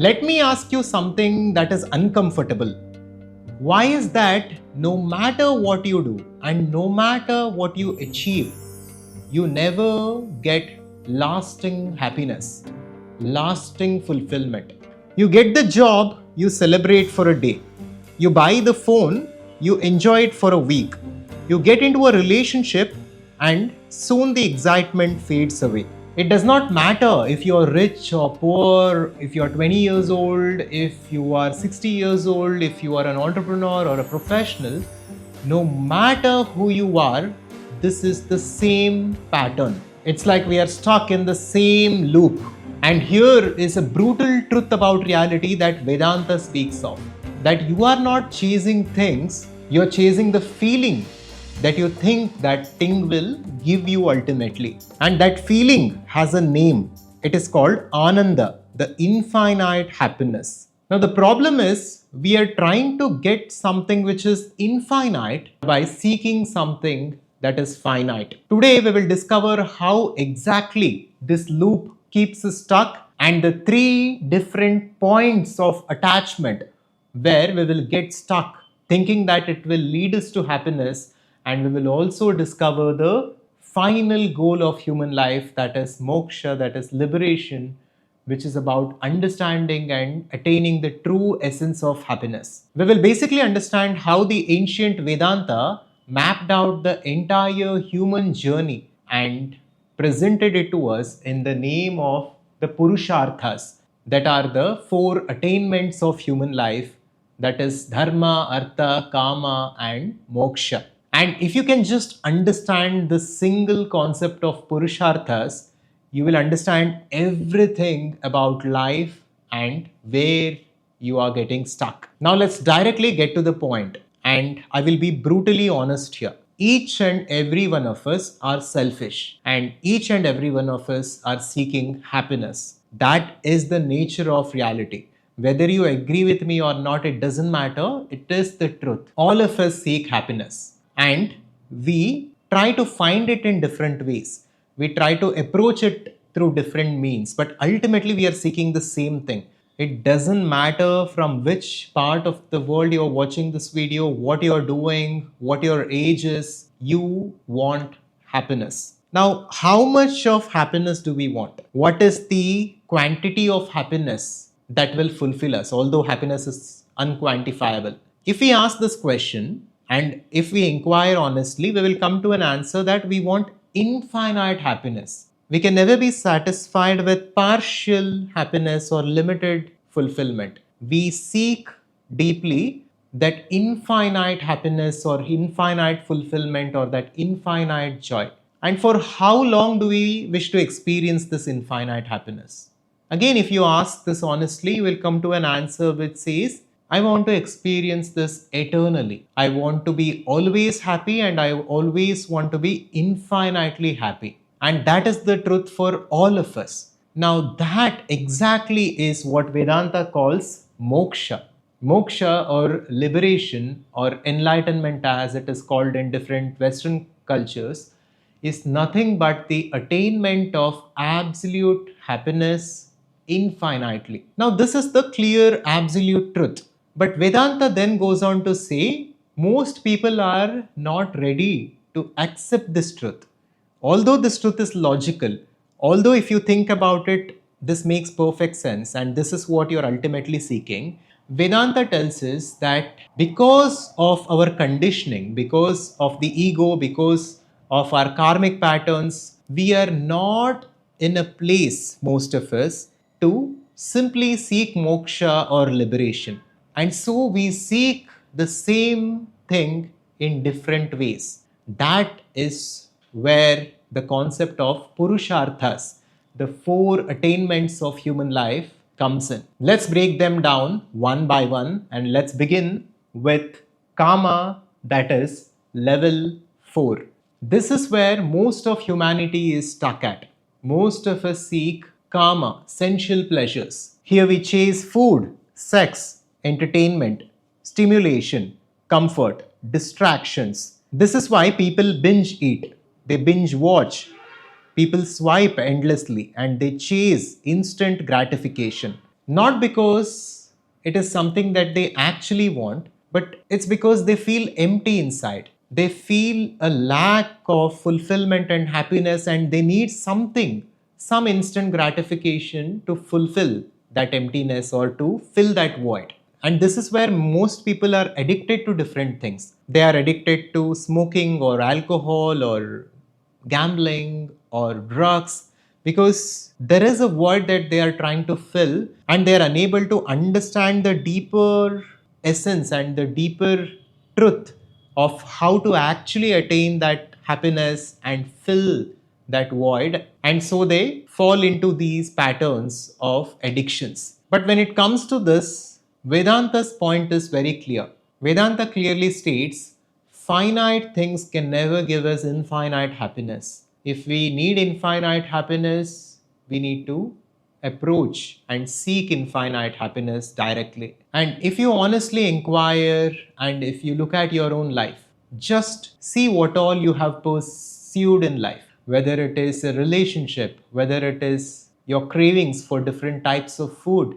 Let me ask you something that is uncomfortable. Why is that no matter what you do and no matter what you achieve, you never get lasting happiness, lasting fulfillment? You get the job, you celebrate for a day. You buy the phone, you enjoy it for a week. You get into a relationship, and soon the excitement fades away. It does not matter if you are rich or poor, if you are 20 years old, if you are 60 years old, if you are an entrepreneur or a professional, no matter who you are, this is the same pattern. It's like we are stuck in the same loop. And here is a brutal truth about reality that Vedanta speaks of, that you are not chasing things, you're chasing the feeling that you think that thing will give you ultimately. And that feeling has a name. It is called Ananda, the infinite happiness. Now, the problem is we are trying to get something which is infinite by seeking something that is finite. Today, we will discover how exactly this loop keeps us stuck and the three different points of attachment where we will get stuck thinking that it will lead us to happiness, and we will also discover the final goal of human life, that is moksha, that is liberation, which is about understanding and attaining the true essence of happiness. We will basically understand how the ancient Vedanta mapped out the entire human journey and presented it to us in the name of the Purusharthas, that are the four attainments of human life, that is dharma, artha, kama, and moksha. And if you can just understand the single concept of Purusharthas, you will understand everything about life and where you are getting stuck. Now, let's directly get to the point, and I will be brutally honest here. Each and every one of us are selfish, and each and every one of us are seeking happiness. That is the nature of reality. Whether you agree with me or not, it doesn't matter. It is the truth. All of us seek happiness, and we try to find it in different ways. We try to approach it through different means, but ultimately we are seeking the same thing. It doesn't matter from which part of the world you're watching this video, what you're doing, what your age is, you want happiness. Now, how much of happiness do we want? What is the quantity of happiness that will fulfill us, although happiness is unquantifiable? If we ask this question and if we inquire honestly, we will come to an answer that we want infinite happiness. We can never be satisfied with partial happiness or limited fulfillment. We seek deeply that infinite happiness or infinite fulfillment or that infinite joy. And for how long do we wish to experience this infinite happiness? Again, if you ask this honestly, you will come to an answer which says, I want to experience this eternally. I want to be always happy, and I always want to be infinitely happy. And that is the truth for all of us. Now, that exactly is what Vedanta calls moksha. Moksha, or liberation, or enlightenment as it is called in different Western cultures, is nothing but the attainment of absolute happiness infinitely. Now, this is the clear absolute truth. But Vedanta then goes on to say most people are not ready to accept this truth. Although this truth is logical, although if you think about it, this makes perfect sense and this is what you're ultimately seeking, Vedanta tells us that because of our conditioning, because of the ego, because of our karmic patterns, we are not in a place, most of us, to simply seek moksha or liberation. And so we seek the same thing in different ways. That is where the concept of Purusharthas, the four attainments of human life, comes in. Let's break them down one by one, and let's begin with Kama, that is level 4. This is where most of humanity is stuck at. Most of us seek Kama, sensual pleasures. Here we chase food, sex, entertainment, stimulation, comfort, distractions. This is why people binge eat, they binge watch, people swipe endlessly, and they chase instant gratification. Not because it is something that they actually want, but it's because they feel empty inside. They feel a lack of fulfillment and happiness, and they need something, some instant gratification to fulfill that emptiness or to fill that void. And this is where most people are addicted to different things. They are addicted to smoking or alcohol or gambling or drugs, because there is a void that they are trying to fill, and they are unable to understand the deeper essence and the deeper truth of how to actually attain that happiness and fill that void. And so they fall into these patterns of addictions. But when it comes to this, Vedanta's point is very clear. Vedanta clearly states finite things can never give us infinite happiness. If we need infinite happiness, we need to approach and seek infinite happiness directly. And if you honestly inquire and if you look at your own life, just see what all you have pursued in life, whether it is a relationship, whether it is your cravings for different types of food.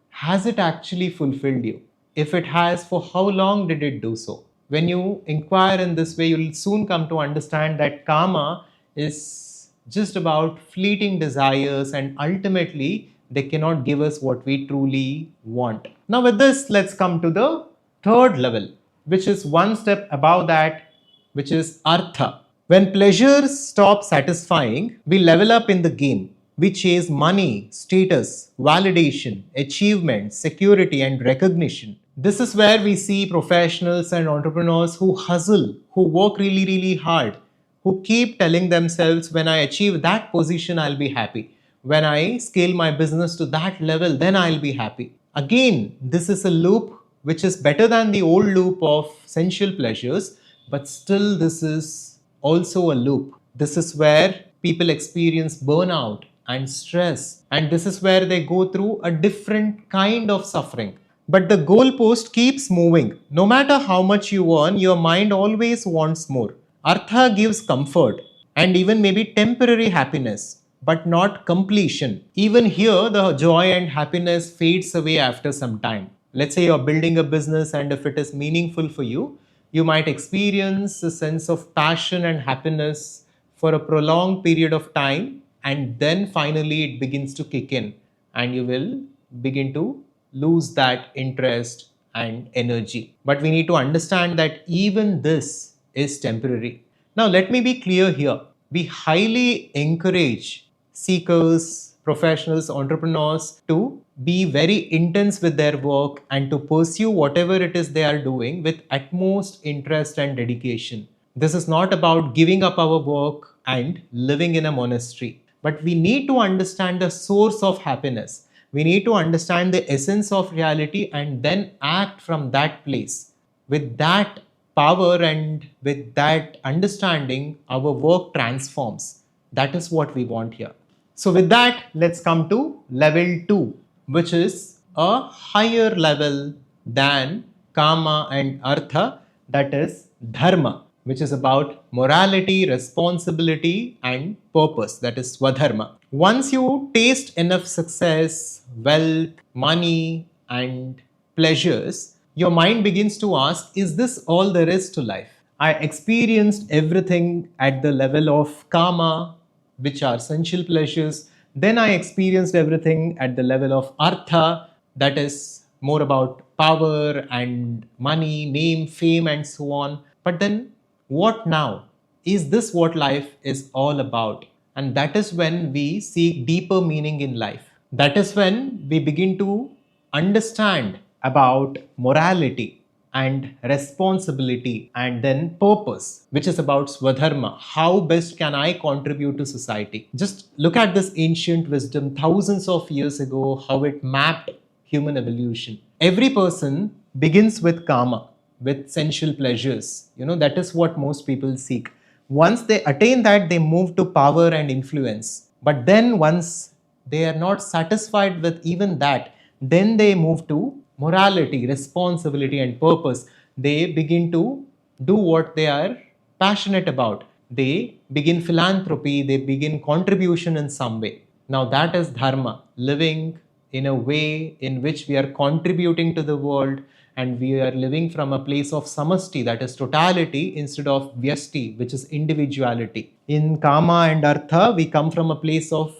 Has it actually fulfilled you? If it has, for how long did it do so? When you inquire in this way, you'll soon come to understand that karma is just about fleeting desires, and ultimately they cannot give us what we truly want. Now, with this, let's come to the third level, which is one step above that, which is artha. When pleasures stop satisfying, we level up in the game. We chase money, status, validation, achievement, security, and recognition. This is where we see professionals and entrepreneurs who hustle, who work really, really hard, who keep telling themselves, when I achieve that position, I'll be happy. When I scale my business to that level, then I'll be happy. Again, this is a loop which is better than the old loop of sensual pleasures, but still, this is also a loop. This is where people experience burnout and stress, and this is where they go through a different kind of suffering. But the goalpost keeps moving. No matter how much you earn, your mind always wants more. Artha gives comfort and even maybe temporary happiness, but not completion. Even here, the joy and happiness fades away after some time. Let's say you're building a business, and if it is meaningful for you, you might experience a sense of passion and happiness for a prolonged period of time, and then finally it begins to kick in, and you will begin to lose that interest and energy. But we need to understand that even this is temporary. Now, let me be clear here. We highly encourage seekers, professionals, entrepreneurs to be very intense with their work and to pursue whatever it is they are doing with utmost interest and dedication. This is not about giving up our work and living in a monastery, but we need to understand the source of happiness. We need to understand the essence of reality and then act from that place. With that power and with that understanding, our work transforms. That is what we want here. So, with that, let's come to level 2, which is a higher level than kama and artha, that is dharma, which is about morality, responsibility, and purpose, that is swadharma. Once you taste enough success, wealth, money, and pleasures, your mind begins to ask, is this all there is to life? I experienced everything at the level of kama, which are sensual pleasures. Then I experienced everything at the level of artha, that is more about power and money, name, fame, and so on. But then, what now? Is this what life is all about? And that is when we seek deeper meaning in life. That is when we begin to understand about morality and responsibility, and then purpose, which is about swadharma. How best can I contribute to society? Just look at this ancient wisdom thousands of years ago, how it mapped human evolution. Every person begins with kama, with sensual pleasures. That is what most people seek. Once they attain that, they move to power and influence. But then once they are not satisfied with even that, then they move to morality, responsibility, and purpose. They begin to do what they are passionate about. They begin philanthropy, they begin contribution in some way. Now, that is dharma, living in a way in which we are contributing to the world and we are living from a place of samasti, that is totality, instead of vyasti, which is individuality. In kama and artha, we come from a place of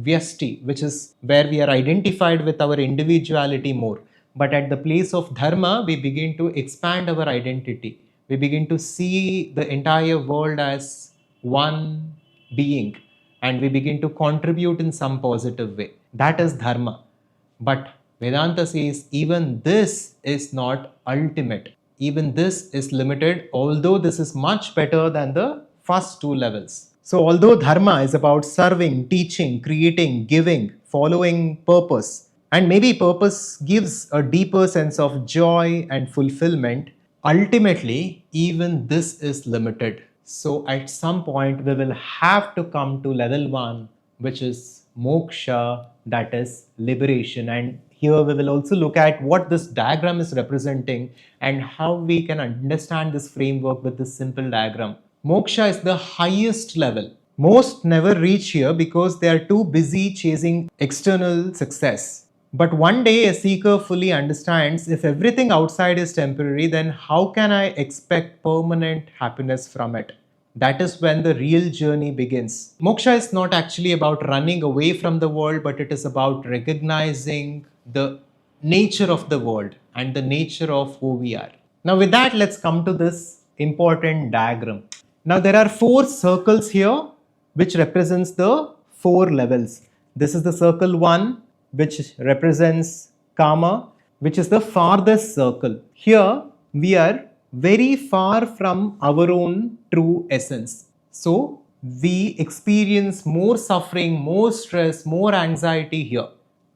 vyasti, which is where we are identified with our individuality more. But at the place of dharma, we begin to expand our identity. We begin to see the entire world as one being and we begin to contribute in some positive way. That is dharma. But Vedanta says even this is not ultimate. Even this is limited, although this is much better than the first two levels. So, although dharma is about serving, teaching, creating, giving, following purpose, and maybe purpose gives a deeper sense of joy and fulfillment, ultimately, even this is limited. So, at some point, we will have to come to level 1, which is moksha, that is liberation. And here we will also look at what this diagram is representing and how we can understand this framework with this simple diagram. Moksha is the highest level. Most never reach here because they are too busy chasing external success. But one day a seeker fully understands if everything outside is temporary, then how can I expect permanent happiness from it? That is when the real journey begins. Moksha is not actually about running away from the world, but it is about recognizing the nature of the world and the nature of who we are. Now, with that, let's come to this important diagram. Now, there are 4 circles here which represents the 4 levels. This is the circle 1, which represents karma, which is the farthest circle. Here, we are very far from our own true essence. So, we experience more suffering, more stress, more anxiety here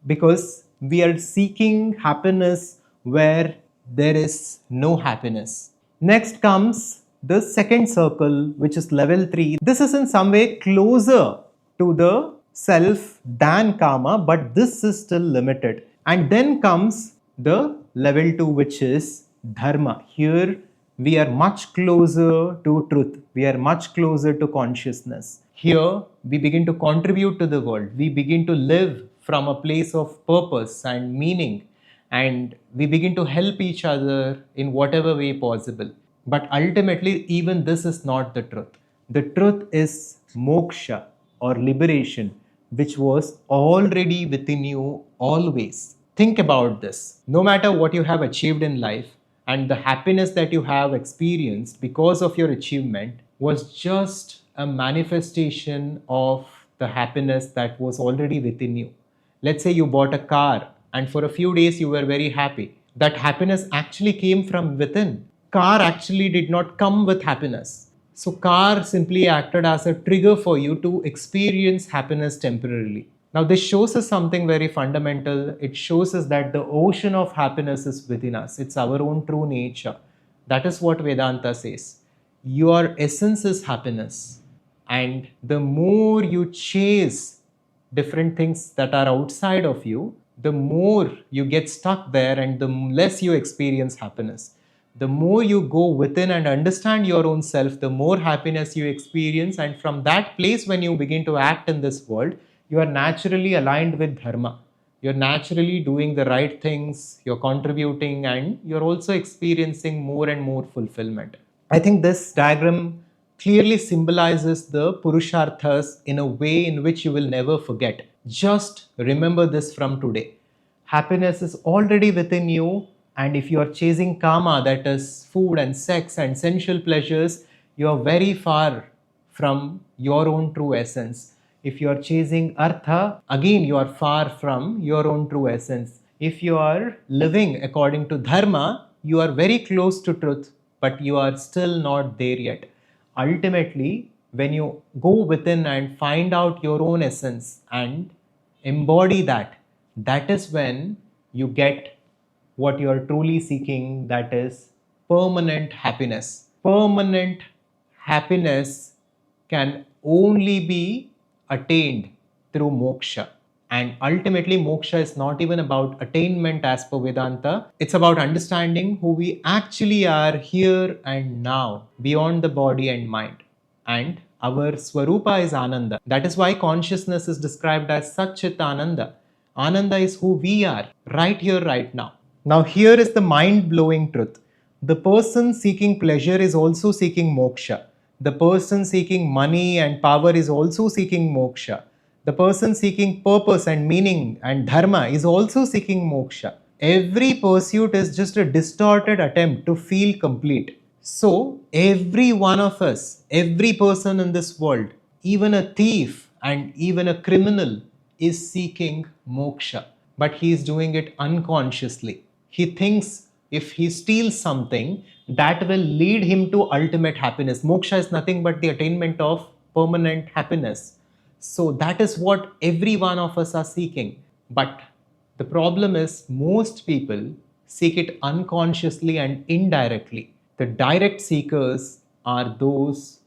because we are seeking happiness where there is no happiness. Next comes the second circle, which is level 3. This is in some way closer to the self than karma, but this is still limited. And then comes the level 2, which is dharma. Here we are much closer to truth. We are much closer to consciousness. Here we begin to contribute to the world. We begin to live from a place of purpose and meaning, and we begin to help each other in whatever way possible. But ultimately, even this is not the truth. The truth is moksha or liberation, which was already within you always. Think about this. No matter what you have achieved in life, and the happiness that you have experienced because of your achievement was just a manifestation of the happiness that was already within you. Let's say you bought a car and for a few days you were very happy. That happiness actually came from within. Car actually did not come with happiness. So car simply acted as a trigger for you to experience happiness temporarily. Now this shows us something very fundamental. It shows us that the ocean of happiness is within us. It's our own true nature. That is what Vedanta says. Your essence is happiness. And the more you chase different things that are outside of you, the more you get stuck there and the less you experience happiness. The more you go within and understand your own self, the more happiness you experience. And from that place, when you begin to act in this world, you are naturally aligned with dharma. You're naturally doing the right things, you're contributing, and you're also experiencing more and more fulfillment. I think this diagram clearly symbolizes the Purusharthas in a way in which you will never forget. Just remember this from today. Happiness is already within you, and if you are chasing karma, that is food and sex and sensual pleasures, you are very far from your own true essence. If you are chasing artha, again you are far from your own true essence. If you are living according to dharma, you are very close to truth, but you are still not there yet. Ultimately, when you go within and find out your own essence and embody that, that is when you get what you are truly seeking, that is permanent happiness. Permanent happiness can only be attained through moksha. And ultimately, moksha is not even about attainment as per Vedanta. It's about understanding who we actually are here and now, beyond the body and mind. And our Swarupa is Ananda. That is why consciousness is described as Satchit Ananda. Ananda is who we are, right here, right now. Now, here is the mind blowing truth. The person seeking pleasure is also seeking moksha. The person seeking money and power is also seeking moksha. The person seeking purpose and meaning and dharma is also seeking moksha. Every pursuit is just a distorted attempt to feel complete. So, every one of us, every person in this world, even a thief and even a criminal, is seeking moksha, but he is doing it unconsciously. He thinks if he steals something, that will lead him to ultimate happiness. Moksha is nothing but the attainment of permanent happiness. So, that is what every one of us are seeking. But the problem is, most people seek it unconsciously and indirectly. The direct seekers are those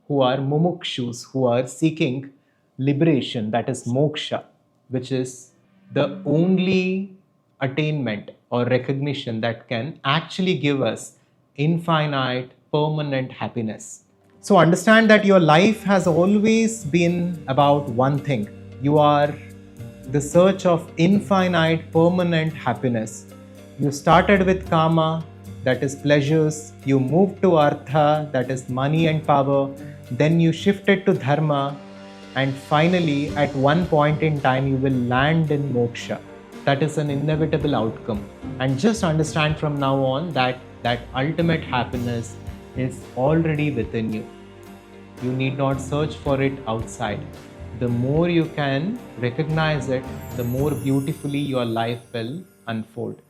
who are mumukshus, who are seeking liberation, that is moksha, which is the only attainment or recognition that can actually give us infinite, permanent happiness. So understand that your life has always been about one thing. You are the search of infinite, permanent happiness. You started with kama, that is pleasures. You moved to artha, that is money and power. Then you shifted to dharma. And finally, at one point in time, you will land in moksha. That is an inevitable outcome. And just understand from now on that that ultimate happiness is already within you. You need not search for it outside. The more you can recognize it, the more beautifully your life will unfold.